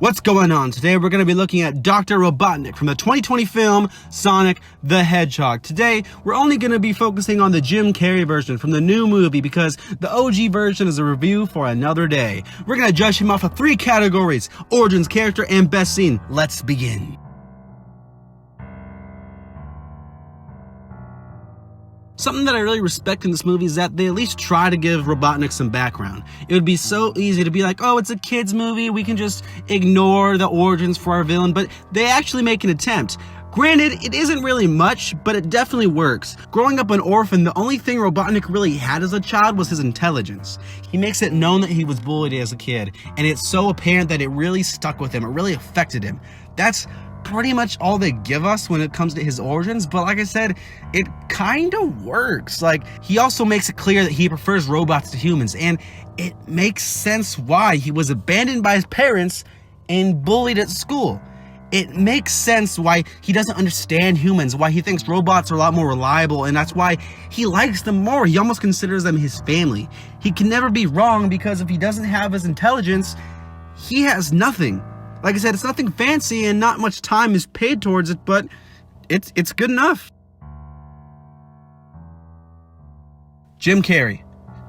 What's going on? Today we're going to be looking at Dr. Robotnik from the 2020 film Sonic the Hedgehog. Today we're only going to be focusing on the Jim Carrey version from the new movie because the OG version is a review for another day. We're going to judge him off of 3 categories: origins, character, and best scene. Let's begin. Something that I really respect in this movie is that they at least try to give Robotnik some background. It would be so easy to be like, oh, it's a kid's movie, we can just ignore the origins for our villain, but they actually make an attempt. Granted, it isn't really much, but it definitely works. Growing up an orphan, the only thing Robotnik really had as a child was his intelligence. He makes it known that he was bullied as a kid, and it's so apparent that it really stuck with him, it really affected him. That's pretty much all they give us when it comes to his origins, but like I said, it kind of works. Like, he also makes it clear that he prefers robots to humans, and it makes sense why he was abandoned by his parents and bullied at school. It makes sense why he doesn't understand humans, why he thinks robots are a lot more reliable, and that's why he likes them more. He almost considers them his family. He can never be wrong because if he doesn't have his intelligence, he has nothing. Like I said, it's nothing fancy and not much time is paid towards it, but it's good enough. Jim Carrey.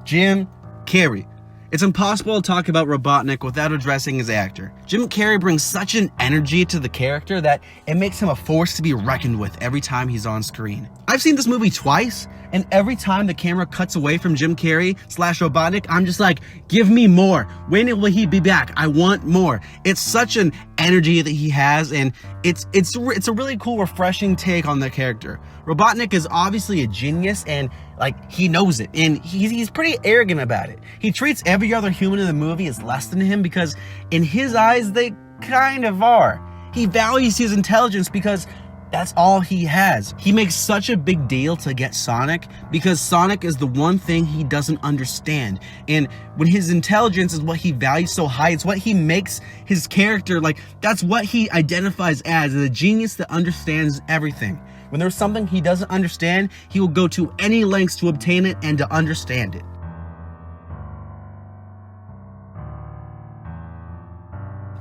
Jim Carrey. It's impossible to talk about Robotnik without addressing his actor. Jim Carrey brings such an energy to the character that it makes him a force to be reckoned with every time he's on screen. I've seen this movie twice, and every time the camera cuts away from Jim Carrey / Robotnik, I'm just like, give me more. When will he be back? I want more. It's such an energy that he has, and it's a really cool, refreshing take on the character. Robotnik is obviously a genius, and like, he knows it, and he's pretty arrogant about it. He treats every other human in the movie as less than him because in his eyes, they kind of are. He values his intelligence because that's all he has. He makes such a big deal to get Sonic because Sonic is the one thing he doesn't understand. And when his intelligence is what he values so high, it's what he makes his character, like, that's what he identifies as a genius that understands everything. When there's something he doesn't understand, he will go to any lengths to obtain it and to understand it.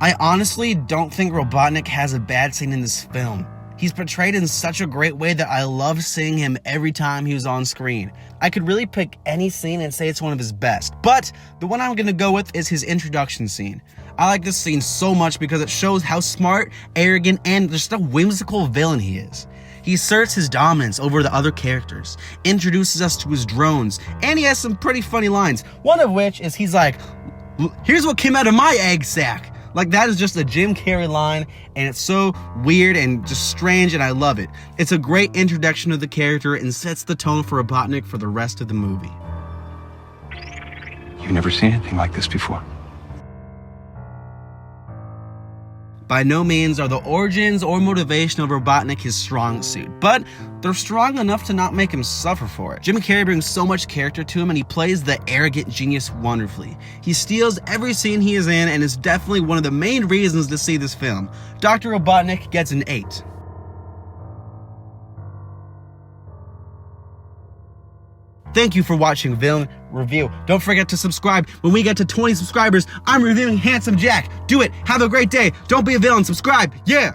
I honestly don't think Robotnik has a bad scene in this film. He's portrayed in such a great way that I love seeing him every time he was on screen. I could really pick any scene and say it's one of his best, but the one I'm gonna go with is his introduction scene. I like this scene so much because it shows how smart, arrogant, and just a whimsical villain he is. He asserts his dominance over the other characters, introduces us to his drones, and he has some pretty funny lines. One of which is he's like, here's what came out of my egg sack. Like, that is just a Jim Carrey line, and it's so weird and just strange, and I love it. It's a great introduction of the character and sets the tone for Robotnik for the rest of the movie. You've never seen anything like this before. By no means are the origins or motivation of Robotnik his strong suit, but they're strong enough to not make him suffer for it. Jim Carrey brings so much character to him, and he plays the arrogant genius wonderfully. He steals every scene he is in, and is definitely one of the main reasons to see this film. Dr. Robotnik gets an 8. Thank you for watching Villain Review. Don't forget to subscribe. When we get to 20 subscribers, I'm reviewing Handsome Jack. Do it. Have a great day. Don't be a villain. Subscribe. Yeah.